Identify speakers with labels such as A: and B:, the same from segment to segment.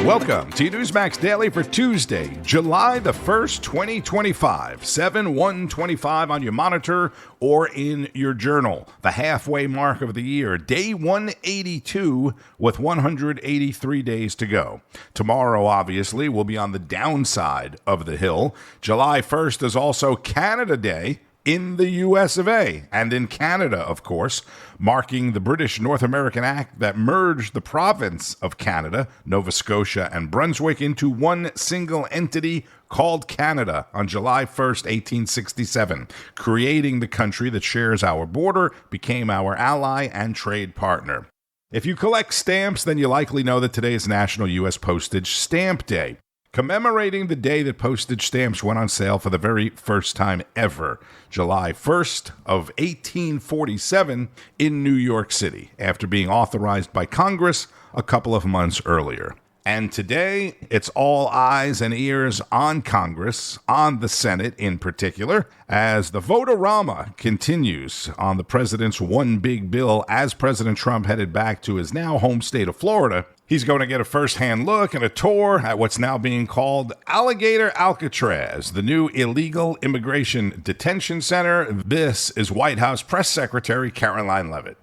A: Welcome to Newsmax Daily for Tuesday, July the 1st, 2025, 7/1/25 on your monitor or in your journal. The halfway mark of the year, day 182 with 183 days to go. Tomorrow, obviously, will be on the downside of the hill. July 1st is also Canada Day in the US of A, and in Canada, of course, marking the British North American Act that merged the province of Canada, Nova Scotia and Brunswick, into one single entity called Canada on July 1st, 1867. Creating the country that shares our border, became our ally and trade partner. If you collect stamps, then you likely know that today is National U.S. Postage Stamp Day, commemorating the day that postage stamps went on sale for the very first time ever, July 1st of 1847 in New York City, after being authorized by Congress a couple of months earlier. And today, it's all eyes and ears on Congress, on the Senate in particular, as the vote-a-rama continues on the president's one big bill as President Trump headed back to his now home state of Florida. He's going to get a first-hand look and a tour at what's now being called Alligator Alcatraz, the new illegal immigration detention center. This is White House Press Secretary Karoline Leavitt.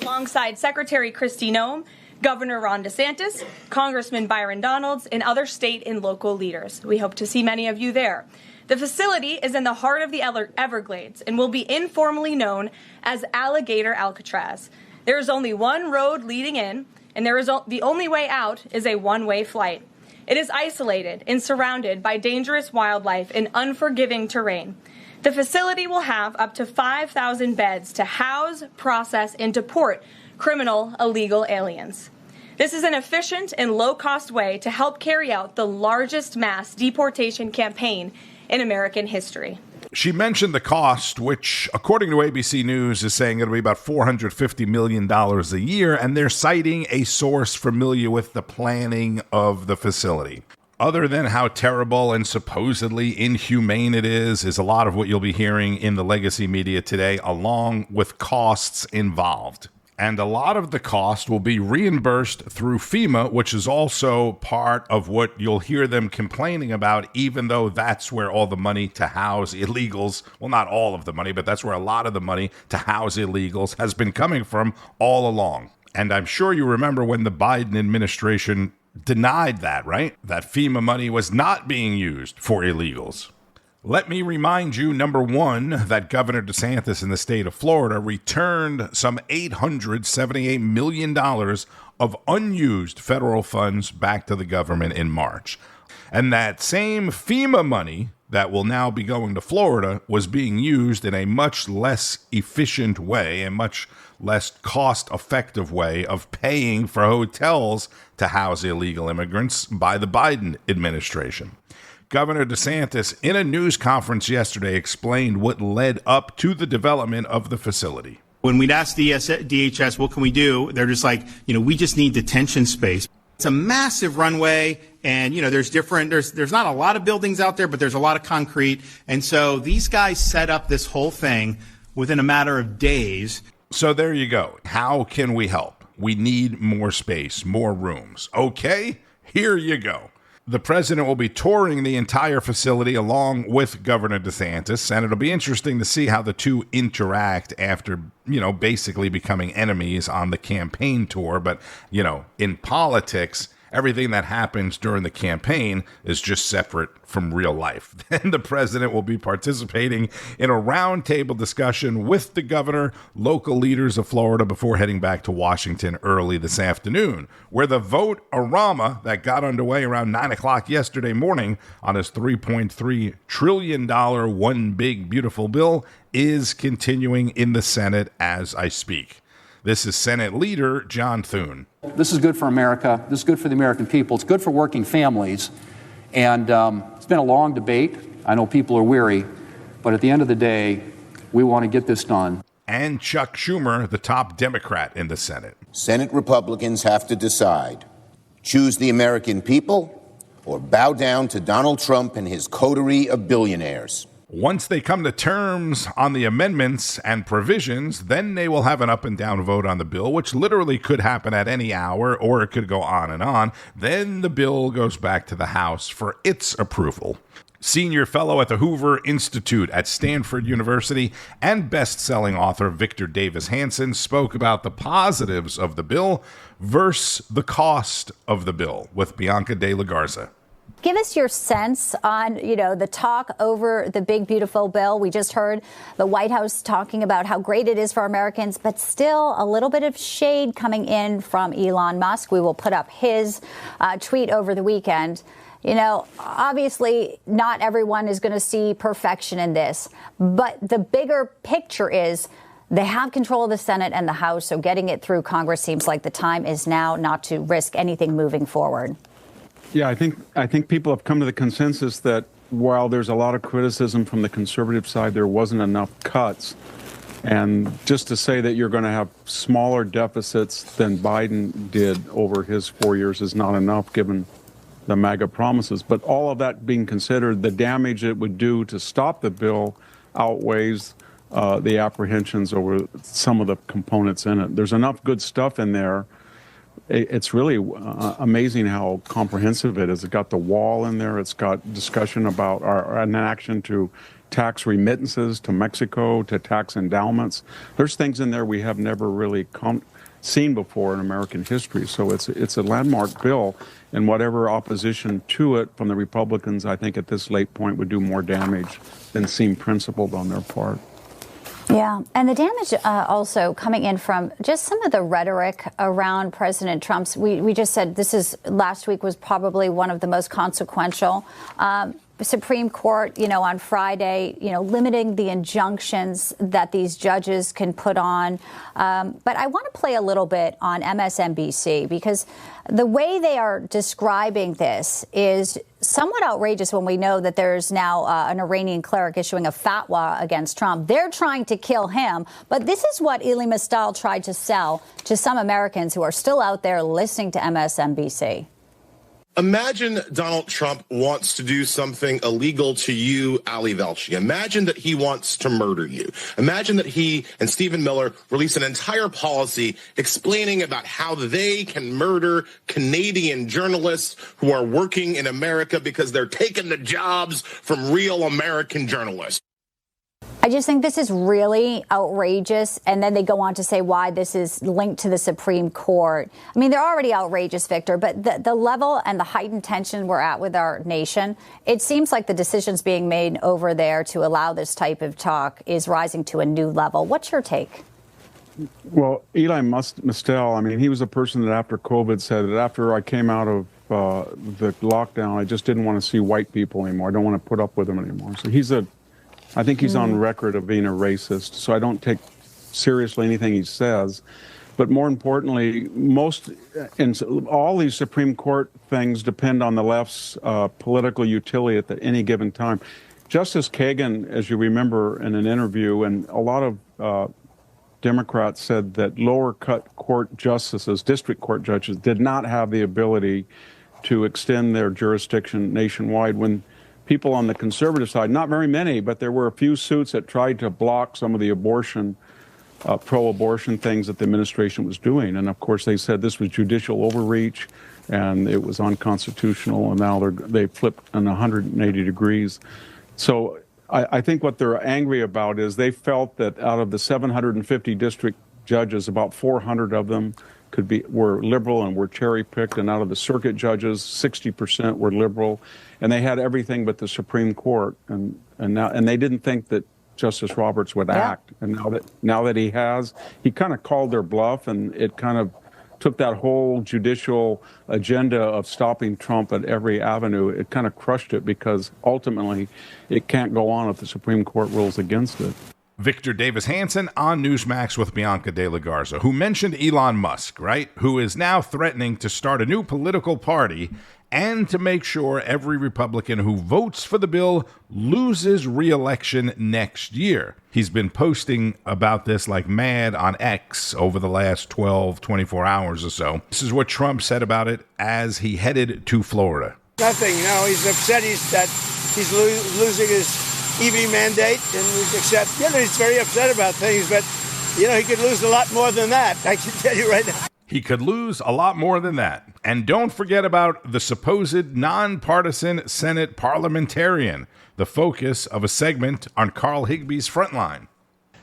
B: Alongside Secretary Kristi Noem, Governor Ron DeSantis, Congressman Byron Donalds, and other state and local leaders. We hope to see many of you there. The facility is in the heart of the Everglades and will be informally known as Alligator Alcatraz. There is only one road leading in, and the only way out is a one-way flight. It is isolated and surrounded by dangerous wildlife and unforgiving terrain. The facility will have up to 5,000 beds to house, process, and deport criminal illegal aliens. This is an efficient and low-cost way to help carry out the largest mass deportation campaign in American history.
A: She mentioned the cost, which, according to ABC News, is saying it'll be about $450 million a year, and they're citing a source familiar with the planning of the facility. Other than how terrible and supposedly inhumane it is a lot of what you'll be hearing in the legacy media today, along with costs involved. And a lot of the cost will be reimbursed through FEMA, which is also part of what you'll hear them complaining about, even though that's where all the money to house illegals, well, not all of the money, but that's where a lot of the money to house illegals has been coming from all along. And I'm sure you remember when the Biden administration denied that, right? That FEMA money was not being used for illegals. Let me remind you, number one, that Governor DeSantis in the state of Florida returned some $878 million of unused federal funds back to the government in March. And that same FEMA money that will now be going to Florida was being used in a much less efficient way, a much less cost-effective way of paying for hotels to house illegal immigrants by the Biden administration. Governor DeSantis, in a news conference yesterday, explained what led up to the development of the facility.
C: When we'd ask DHS, what can we do? They're just like, we just need detention space. It's a massive runway, and, there's not a lot of buildings out there, but there's a lot of concrete. And so these guys set up this whole thing within a matter of days.
A: So there you go. How can we help? We need more space, more rooms. Okay, here you go. The president will be touring the entire facility along with Governor DeSantis, and it'll be interesting to see how the two interact after, basically becoming enemies on the campaign tour. But, in politics, everything that happens during the campaign is just separate from real life. Then the president will be participating in a roundtable discussion with the governor, local leaders of Florida before heading back to Washington early this afternoon, where the vote-a-rama that got underway around 9 o'clock yesterday morning on his $3.3 trillion one big beautiful bill is continuing in the Senate as I speak. This is Senate Leader John Thune.
D: This is good for America. This is good for the American people. It's good for working families. And it's been a long debate. I know people are weary. But at the end of the day, we want to get this done.
A: And Chuck Schumer, the top Democrat in the Senate.
E: Senate Republicans have to decide. Choose the American people or bow down to Donald Trump and his coterie of billionaires.
A: Once they come to terms on the amendments and provisions, then they will have an up and down vote on the bill, which literally could happen at any hour, or it could go on and on. Then the bill goes back to the House for its approval. Senior fellow at the Hoover Institute at Stanford University and best-selling author Victor Davis Hanson spoke about the positives of the bill versus the cost of the bill with Bianca De La Garza.
F: Give us your sense on, the talk over the big, beautiful bill. We just heard the White House talking about how great it is for Americans, but still a little bit of shade coming in from Elon Musk. We will put up his tweet over the weekend. Obviously, not everyone is going to see perfection in this, but the bigger picture is they have control of the Senate and the House, so getting it through Congress seems like the time is now not to risk anything moving forward.
G: Yeah, I think people have come to the consensus that while there's a lot of criticism from the conservative side, there wasn't enough cuts. And just to say that you're going to have smaller deficits than Biden did over his 4 years is not enough, given the MAGA promises. But all of that being considered, the damage it would do to stop the bill outweighs the apprehensions over some of the components in it. There's enough good stuff in there. It's really amazing how comprehensive it is. It's got the wall in there. It's got discussion about an action to tax remittances to Mexico, to tax endowments. There's things in there we have never really seen before in American history. So it's a landmark bill, and whatever opposition to it from the Republicans, I think at this late point would do more damage than seem principled on their part.
F: Yeah, and the damage also coming in from just some of the rhetoric around President Trump's. We just said last week was probably one of the most consequential. Supreme Court, on Friday, limiting the injunctions that these judges can put on. But I want to play a little bit on MSNBC because the way they are describing this is somewhat outrageous when we know that there's now an Iranian cleric issuing a fatwa against Trump. They're trying to kill him. But this is what Elie Mystal tried to sell to some Americans who are still out there listening to MSNBC.
H: Imagine Donald Trump wants to do something illegal to you, Ali Velshi. Imagine that he wants to murder you. Imagine that he and Stephen Miller release an entire policy explaining about how they can murder Canadian journalists who are working in America because they're taking the jobs from real American journalists.
F: I just think this is really outrageous. And then they go on to say why this is linked to the Supreme Court. I mean, they're already outrageous, Victor, but the level and the heightened tension we're at with our nation, it seems like the decisions being made over there to allow this type of talk is rising to a new level. What's your take?
G: Well, Elie Mystal, he was a person that after COVID said that after I came out of the lockdown, I just didn't want to see white people anymore. I don't want to put up with them anymore. So I think he's on record of being a racist, so I don't take seriously anything he says. But more importantly, all these Supreme Court things depend on the left's political utility at any given time. Justice Kagan, as you remember in an interview, and a lot of Democrats said that lower court justices, district court judges, did not have the ability to extend their jurisdiction nationwide when people on the conservative side, not very many, but there were a few suits that tried to block some of the pro-abortion things that the administration was doing. And of course, they said this was judicial overreach and it was unconstitutional. And now they flipped on 180 degrees. So I think what they're angry about is they felt that out of the 750 district judges, about 400 of them were liberal and were cherry-picked, and out of the circuit judges, 60% were liberal, and they had everything but the Supreme Court, and they didn't think that Justice Roberts would act, and now that he has, he kind of called their bluff, and it kind of took that whole judicial agenda of stopping Trump at every avenue. It kind of crushed it because ultimately it can't go on if the Supreme Court rules against it.
A: Victor Davis Hanson on Newsmax with Bianca De La Garza, who mentioned Elon Musk, right? Who is now threatening to start a new political party and to make sure every Republican who votes for the bill loses re-election next year. He's been posting about this like mad on X over the last 24 hours or so. This is what Trump said about it as he headed to Florida.
I: Nothing, he's upset that he's losing his EV mandate, and we accept. He's very upset about things, but, he could lose a lot more than that. I can tell you right now.
A: He could lose a lot more than that. And don't forget about the supposed nonpartisan Senate Parliamentarian, the focus of a segment on Carl Higbie's Frontline.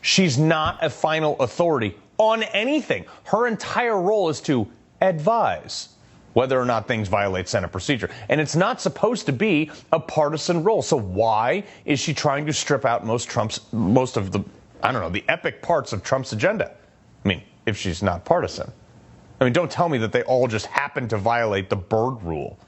J: She's not a final authority on anything. Her entire role is to advise whether or not things violate Senate procedure. And it's not supposed to be a partisan role. So why is she trying to strip out most of the epic parts of Trump's agenda? I mean, if she's not partisan. I mean, don't tell me that they all just happen to violate the Byrd rule.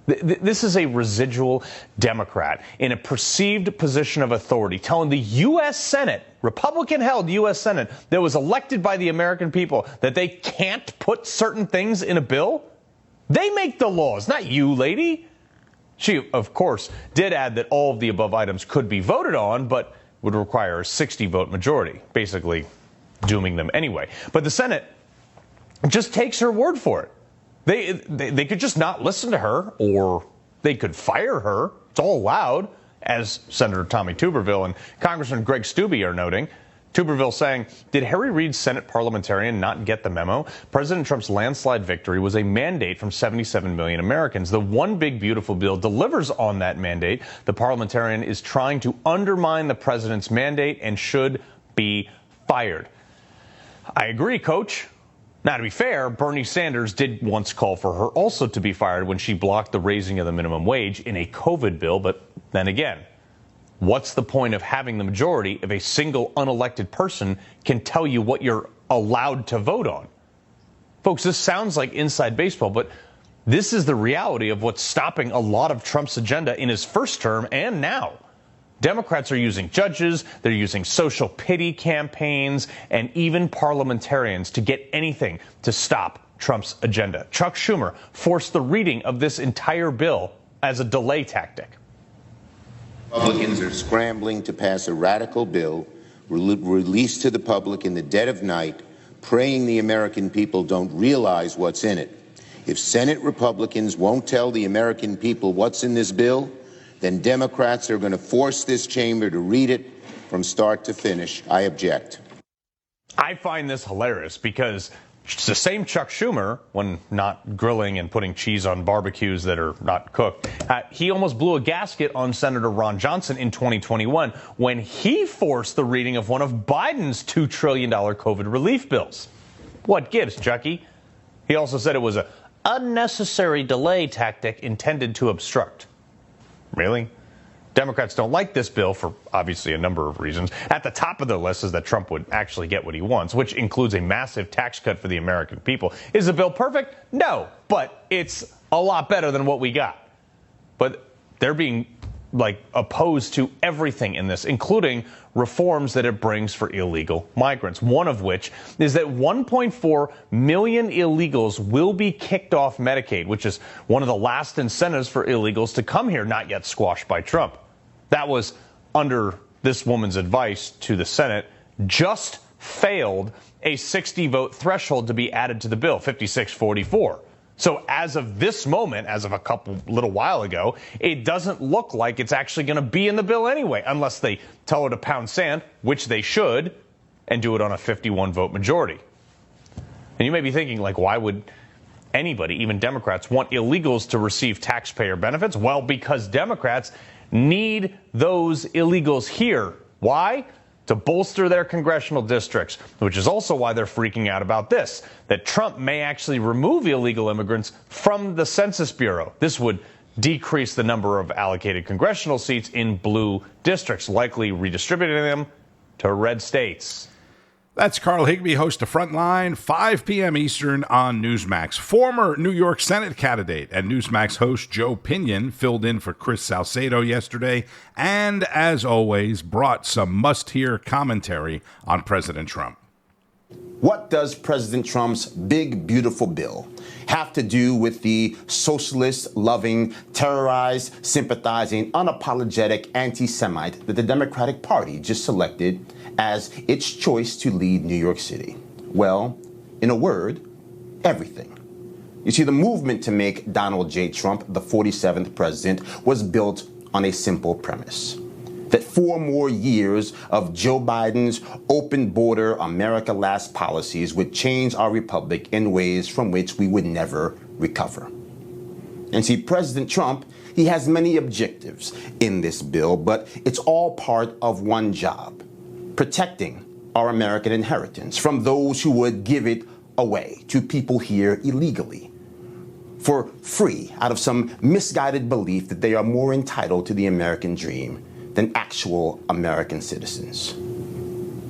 J: This is a residual Democrat in a perceived position of authority telling the U.S. Senate, Republican-held U.S. Senate, that was elected by the American people, that they can't put certain things in a bill. They make the laws, not you, lady. She, of course, did add that all of the above items could be voted on, but would require a 60-vote majority, basically dooming them anyway. But the Senate just takes her word for it. They could just not listen to her, or they could fire her. It's all allowed, as Senator Tommy Tuberville and Congressman Greg Steube are noting. Tuberville saying, did Harry Reid's Senate parliamentarian not get the memo? President Trump's landslide victory was a mandate from 77 million Americans. The One Big Beautiful Bill delivers on that mandate. The parliamentarian is trying to undermine the president's mandate and should be fired. I agree, Coach. Now, to be fair, Bernie Sanders did once call for her also to be fired when she blocked the raising of the minimum wage in a COVID bill. But then again, what's the point of having the majority if a single unelected person can tell you what you're allowed to vote on? Folks, this sounds like inside baseball, but this is the reality of what's stopping a lot of Trump's agenda in his first term and now. Democrats are using judges, they're using social pity campaigns, and even parliamentarians to get anything to stop Trump's agenda. Chuck Schumer forced the reading of this entire bill as a delay tactic.
E: Republicans are scrambling to pass a radical bill released to the public in the dead of night, praying the American people don't realize what's in it. If Senate Republicans won't tell the American people what's in this bill, then Democrats are going to force this chamber to read it from start to finish. I object.
J: I find this hilarious because it's the same Chuck Schumer, when not grilling and putting cheese on barbecues that are not cooked, he almost blew a gasket on Senator Ron Johnson in 2021 when he forced the reading of one of Biden's $2 trillion COVID relief bills. What gives, Chucky? He also said it was an unnecessary delay tactic intended to obstruct. Really? Democrats don't like this bill for obviously a number of reasons. At the top of the list is that Trump would actually get what he wants, which includes a massive tax cut for the American people. Is the bill perfect? No, but it's a lot better than what we got. But they're being opposed to everything in this, including reforms that it brings for illegal migrants. One of which is that 1.4 million illegals will be kicked off Medicaid, which is one of the last incentives for illegals to come here, not yet squashed by Trump. That was under this woman's advice to the Senate, just failed a 60-vote threshold to be added to the bill, 56-44. So as of this moment, as of a little while ago, it doesn't look like it's actually going to be in the bill anyway, unless they tell her to pound sand, which they should, and do it on a 51-vote majority. And you may be thinking, why would anybody, even Democrats, want illegals to receive taxpayer benefits? Well, because Democrats need those illegals here. Why? To bolster their congressional districts, which is also why they're freaking out about this, that Trump may actually remove illegal immigrants from the Census Bureau. This would decrease the number of allocated congressional seats in blue districts, likely redistributing them to red states.
A: That's Carl Higbie, host of Frontline, 5 p.m. Eastern on Newsmax. Former New York Senate candidate and Newsmax host Joe Pinion filled in for Chris Salcedo yesterday and, as always, brought some must-hear commentary on President Trump.
E: What does President Trump's big, beautiful bill have to do with the socialist-loving, terrorized, sympathizing, unapologetic anti-Semite that the Democratic Party just selected as its choice to lead New York City? Well, in a word, everything. You see, the movement to make Donald J. Trump the 47th president was built on a simple premise. that 4 more years of Joe Biden's open border America Last policies would change our republic in ways from which we would never recover. And see, President Trump, he has many objectives in this bill, but it's all part of one job: protecting our American inheritance from those who would give it away to people here illegally for free out of some misguided belief that they are more entitled to the American dream than actual American citizens.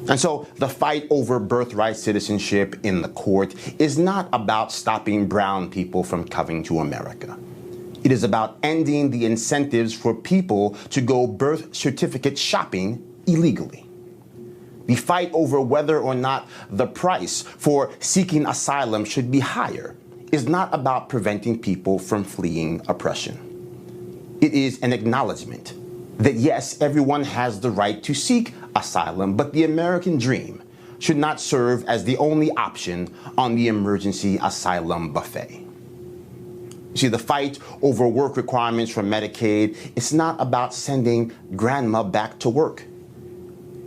E: And so the fight over birthright citizenship in the court is not about stopping brown people from coming to America. It is about ending the incentives for people to go birth certificate shopping illegally. The fight over whether or not the price for seeking asylum should be higher is not about preventing people from fleeing oppression. It is an acknowledgement that yes, everyone has the right to seek asylum, but the American dream should not serve as the only option on the emergency asylum buffet. See, the fight over work requirements for Medicaid, it's not about sending grandma back to work.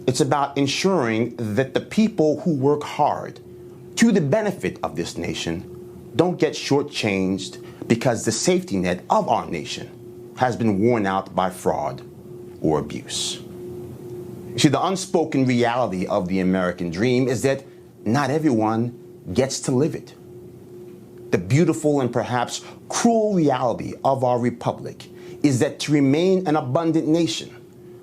E: It's about ensuring that the people who work hard to the benefit of this nation don't get shortchanged because the safety net of our nation has been worn out by fraud or abuse. See, the unspoken reality of the American dream is that not everyone gets to live it. The beautiful and perhaps cruel reality of our republic is that to remain an abundant nation,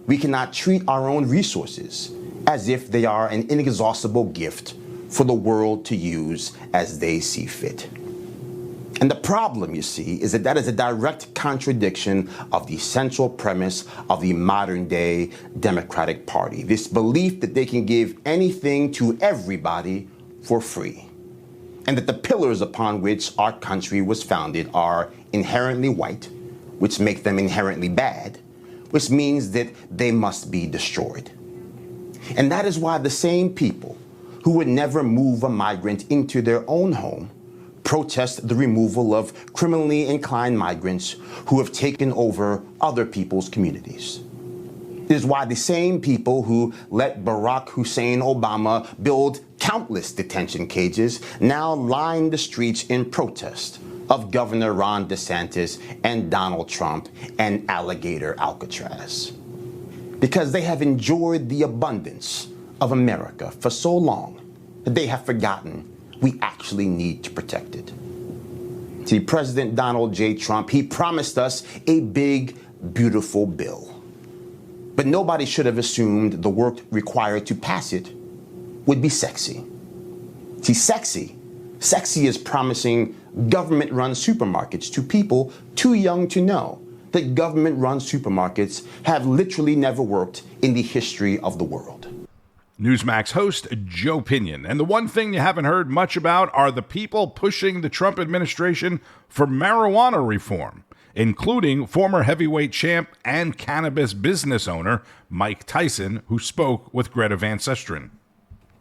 E: we cannot treat our own resources as if they are an inexhaustible gift for the world to use as they see fit. And the problem, you see, is that that is a direct contradiction of the central premise of the modern-day Democratic Party, this belief that they can give anything to everybody for free, and that the pillars upon which our country was founded are inherently white, which make them inherently bad, which means that they must be destroyed. And that is why the same people who would never move a migrant into their own home protest the removal of criminally inclined migrants who have taken over other people's communities. It is why the same people who let Barack Hussein Obama build countless detention cages now line the streets in protest of Governor Ron DeSantis and Donald Trump and Alligator Alcatraz. Because they have enjoyed the abundance of America for so long that they have forgotten we actually need to protect it. See, President Donald J. Trump, he promised us a big, beautiful bill. But nobody should have assumed the work required to pass it would be sexy. See, sexy is promising government-run supermarkets to people too young to know that government-run supermarkets have literally never worked in the history of the world.
A: Newsmax host Joe Pinion. And the one thing you haven't heard much about are the people pushing the Trump administration for marijuana reform, including former heavyweight champ and cannabis business owner Mike Tyson, who spoke with Greta Van Susteren.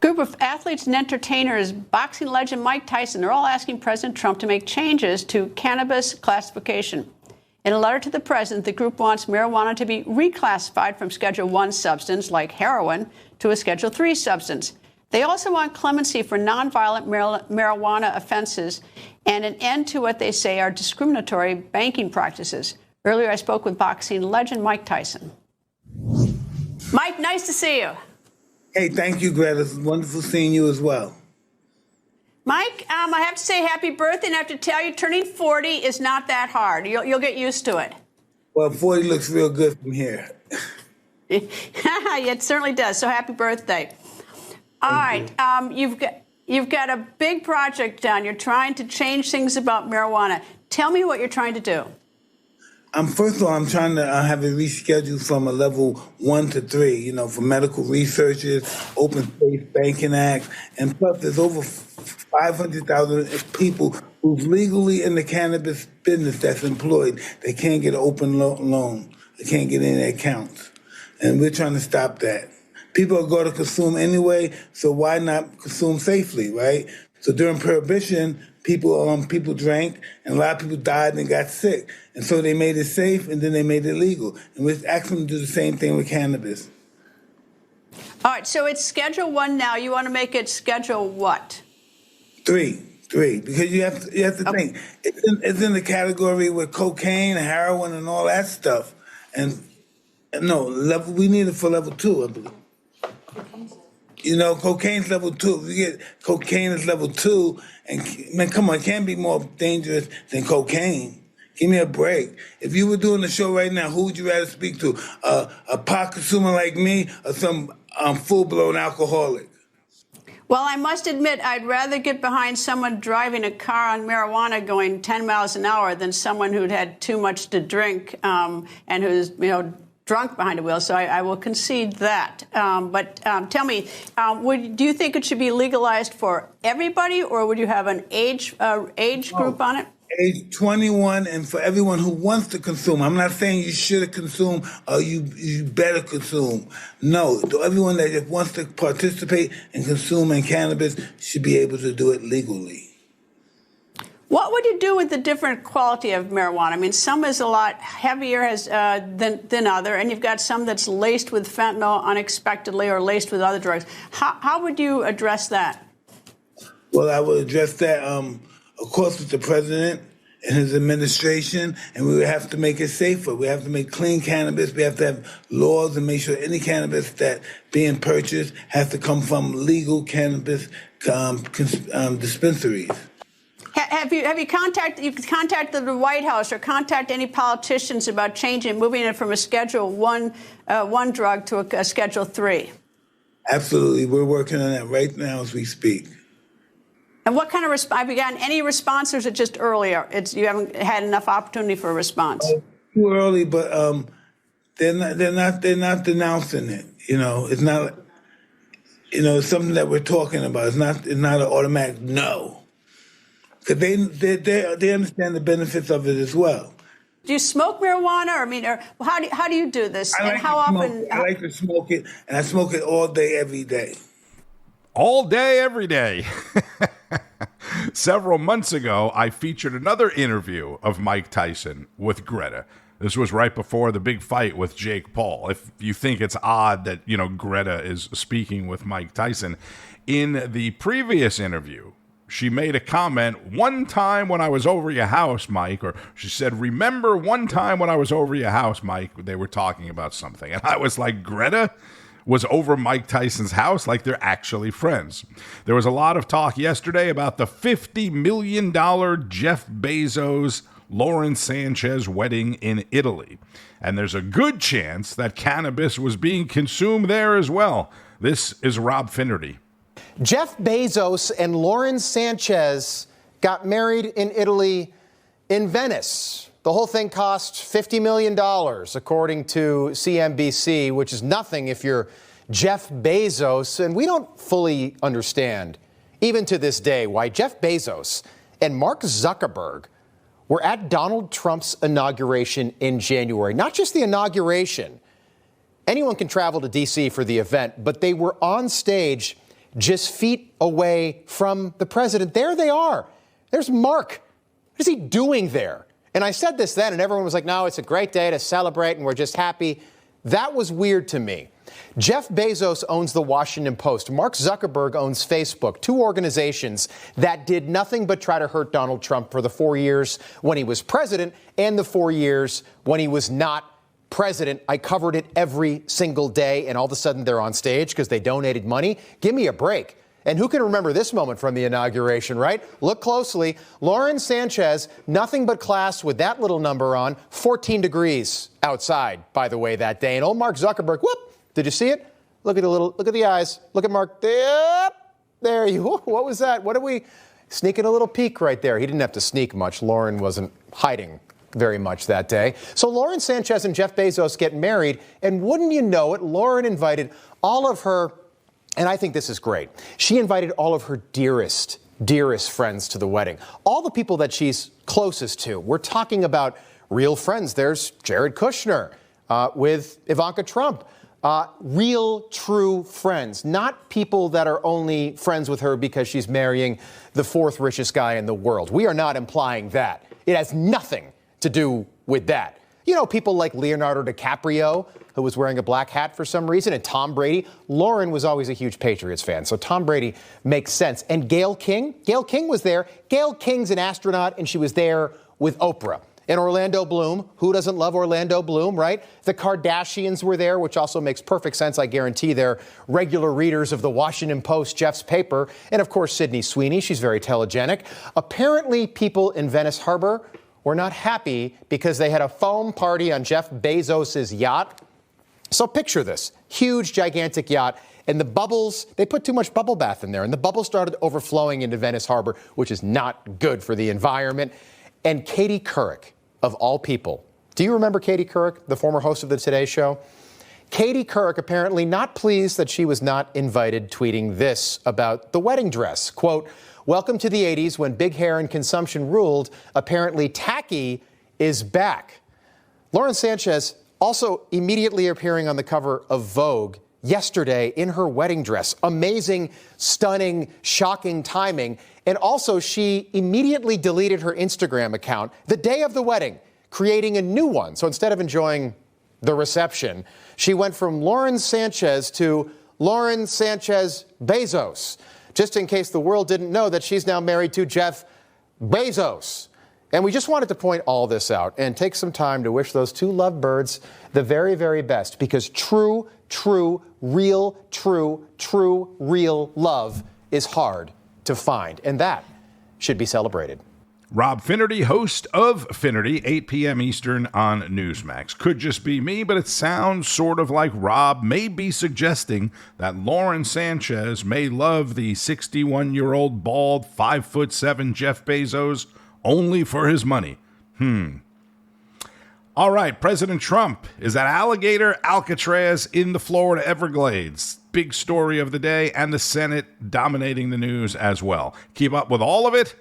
K: Group of athletes and entertainers, boxing legend Mike Tyson, are all asking President Trump to make changes to cannabis classification. In a letter to the president, the group wants marijuana to be reclassified from Schedule I substance, like heroin, to a Schedule III substance. They also want clemency for nonviolent marijuana offenses and an end to what they say are discriminatory banking practices. Earlier, I spoke with boxing legend Mike Tyson. Mike, nice to see you.
L: Hey, thank you, Greta. It's wonderful seeing you as well.
K: Mike, I have to say happy birthday, and I have to tell you, turning 40 is not that hard. You'll get used to it.
L: Well, 40 looks real good from here.
K: It certainly does. So happy birthday. All right. You've got a big project done. You're trying to change things about marijuana. Tell me what you're trying to do.
L: First of all, I'm trying to have it rescheduled from a level 1 to 3, for medical researchers, Open Space Banking Act, and plus there's over 500,000 people who's legally in the cannabis business that's employed. They can't get an open loan. They can't get any accounts. And we're trying to stop that. People are going to consume anyway, so why not consume safely, right? So during Prohibition, people drank, and a lot of people died and got sick. And so they made it safe, and then they made it legal. And we're asking them to do the same thing with cannabis.
K: All right, so it's Schedule 1 now. You want to make it Schedule what? 3,
L: because you have to think. It's in the category with cocaine, heroin, and all that stuff. And no, we need it for level 2, I believe. Cocaine's level 2. If you get cocaine is level 2, and man, come on, it can't be more dangerous than cocaine. Give me a break. If you were doing the show right now, who would you rather speak to? A pot consumer like me or some full-blown alcoholic?
K: Well, I must admit, I'd rather get behind someone driving a car on marijuana going 10 miles an hour than someone who'd had too much to drink and who's, drunk behind the wheel. So I will concede that. But tell me, do you think it should be legalized for everybody, or would you have an age group on it?
L: Age 21, and for everyone who wants to consume. I'm not saying you should consume or you better consume. No, everyone that just wants to participate and consume in cannabis should be able to do it legally.
K: What would you do with the different quality of marijuana? I mean, some is a lot heavier than other, and you've got some that's laced with fentanyl unexpectedly or laced with other drugs. How would you address that?
L: Well, I would address that, of course, with the president and his administration, and we would have to make it safer. We have to make clean cannabis. We have to have laws and make sure any cannabis that being purchased has to come from legal cannabis dispensaries.
K: Have you contacted the White House or contact any politicians about moving it from a Schedule 1 drug to a Schedule 3?
L: Absolutely. We're working on that right now as we speak.
K: And what kind of response? Have you gotten any response, or is it just earlier? You haven't had enough opportunity for a response.
L: Too early, but they're not denouncing it. It's not. It's something that we're talking about. It's not an automatic no. Because they understand the benefits of it as well.
K: Do you smoke marijuana? Or how do you do this?
L: I like to smoke it, and I smoke it all day, every day.
A: All day, every day. Several months ago, I featured another interview of Mike Tyson with Greta. This was right before the big fight with Jake Paul. If you think it's odd that, Greta is speaking with Mike Tyson, in the previous interview, she made a comment, "One time when I was over your house, Mike," or she said, "Remember one time when I was over your house, Mike?" They were talking about something. And I was like, Greta was over Mike Tyson's house, like they're actually friends. There was a lot of talk yesterday about the $50 million Jeff Bezos-Lauren Sanchez wedding in Italy. And there's a good chance that cannabis was being consumed there as well. This is Rob Finnerty.
M: Jeff Bezos and Lauren Sanchez got married in Italy in Venice. The whole thing cost $50 million, according to CNBC, which is nothing if you're Jeff Bezos. And we don't fully understand, even to this day, why Jeff Bezos and Mark Zuckerberg were at Donald Trump's inauguration in January. Not just the inauguration. Anyone can travel to D.C. for the event, but they were on stage just feet away from the president. There they are. There's Mark. What is he doing there? And I said this then, and everyone was like, no, it's a great day to celebrate, and we're just happy. That was weird to me. Jeff Bezos owns the Washington Post. Mark Zuckerberg owns Facebook, two organizations that did nothing but try to hurt Donald Trump for the 4 years when he was president and the 4 years when he was not president. I covered it every single day, and all of a sudden they're on stage because they donated money. Give me a break. And who can remember this moment from the inauguration, right? Look closely. Lauren Sanchez, nothing but class with that little number on. 14 degrees outside, by the way, that day. And old Mark Zuckerberg, whoop, did you see it? Look at the eyes. Look at Mark. There you, what was that? What did we, sneaking a little peek right there. He didn't have to sneak much. Lauren wasn't hiding very much that day. So Lauren Sanchez and Jeff Bezos get married, and wouldn't you know it, Lauren invited all of her, and I think this is great, she invited all of her dearest friends to the wedding. All the people that she's closest to. We're talking about real friends. There's Jared Kushner with Ivanka Trump. Real, true friends, not people that are only friends with her because she's marrying the fourth richest guy in the world. We are not implying that. It has nothing to do with that. You know, people like Leonardo DiCaprio, who was wearing a black hat for some reason, and Tom Brady. Lauren was always a huge Patriots fan, so Tom Brady makes sense. And Gayle King was there. Gayle King's an astronaut, and she was there with Oprah. And Orlando Bloom, who doesn't love Orlando Bloom, right? The Kardashians were there, which also makes perfect sense. I guarantee they're regular readers of the Washington Post, Jeff's paper. And of course, Sydney Sweeney, she's very telegenic. Apparently, people in Venice Harbor were not happy because they had a foam party on Jeff Bezos' yacht. So picture this, huge, gigantic yacht. And the bubbles, they put too much bubble bath in there. And the bubbles started overflowing into Venice Harbor, which is not good for the environment. And Katie Couric, of all people. Do you remember Katie Couric, the former host of the Today Show? Katie Couric apparently not pleased that she was not invited, tweeting this about the wedding dress. Quote, "Welcome to the 80s when big hair and consumption ruled. Apparently tacky is back." Lauren Sanchez also immediately appearing on the cover of Vogue yesterday in her wedding dress. Amazing, stunning, shocking timing. And also, she immediately deleted her Instagram account the day of the wedding, creating a new one. So instead of enjoying the reception, she went from Lauren Sanchez to Lauren Sanchez Bezos, just in case the world didn't know that she's now married to Jeff Bezos. And we just wanted to point all this out and take some time to wish those two lovebirds the very, very best, because true, real love is hard to find, and that should be celebrated.
A: Rob Finnerty, host of Finnerty, 8 p.m. Eastern on Newsmax. Could just be me, but it sounds sort of like Rob may be suggesting that Lauren Sanchez may love the 61-year-old bald 5'7" Jeff Bezos only for his money. All right, President Trump is at Alligator Alcatraz in the Florida Everglades. Big story of the day, and the Senate dominating the news as well. Keep up with all of it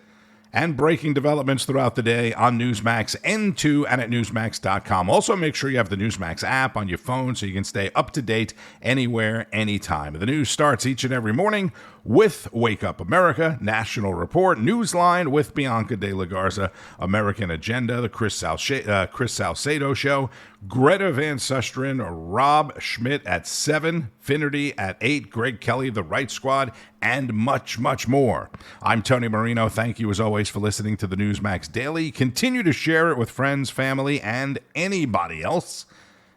A: and breaking developments throughout the day on Newsmax N2 and at Newsmax.com. Also, make sure you have the Newsmax app on your phone so you can stay up to date anywhere, anytime. The news starts each and every morning with Wake Up America, National Report, Newsline with Bianca De La Garza, American Agenda, the Chris Salcedo Show, Greta Van Susteren, Rob Schmidt at 7, Finnerty at 8, Greg Kelly, The Right Squad, and much, much more. I'm Tony Marino. Thank you, as always, for listening to the Newsmax Daily. Continue to share it with friends, family, and anybody else.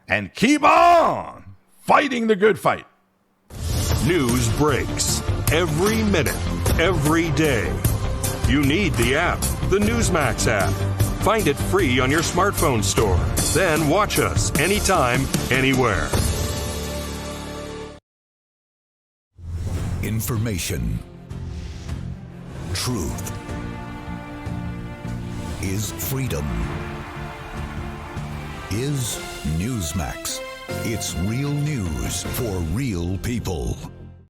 A: And keep on fighting the good fight.
N: News breaks every minute, every day. You need the app, the Newsmax app. Find it free on your smartphone store. Then watch us anytime, anywhere.
O: Information. Truth is freedom. Is Newsmax. It's real news for real people.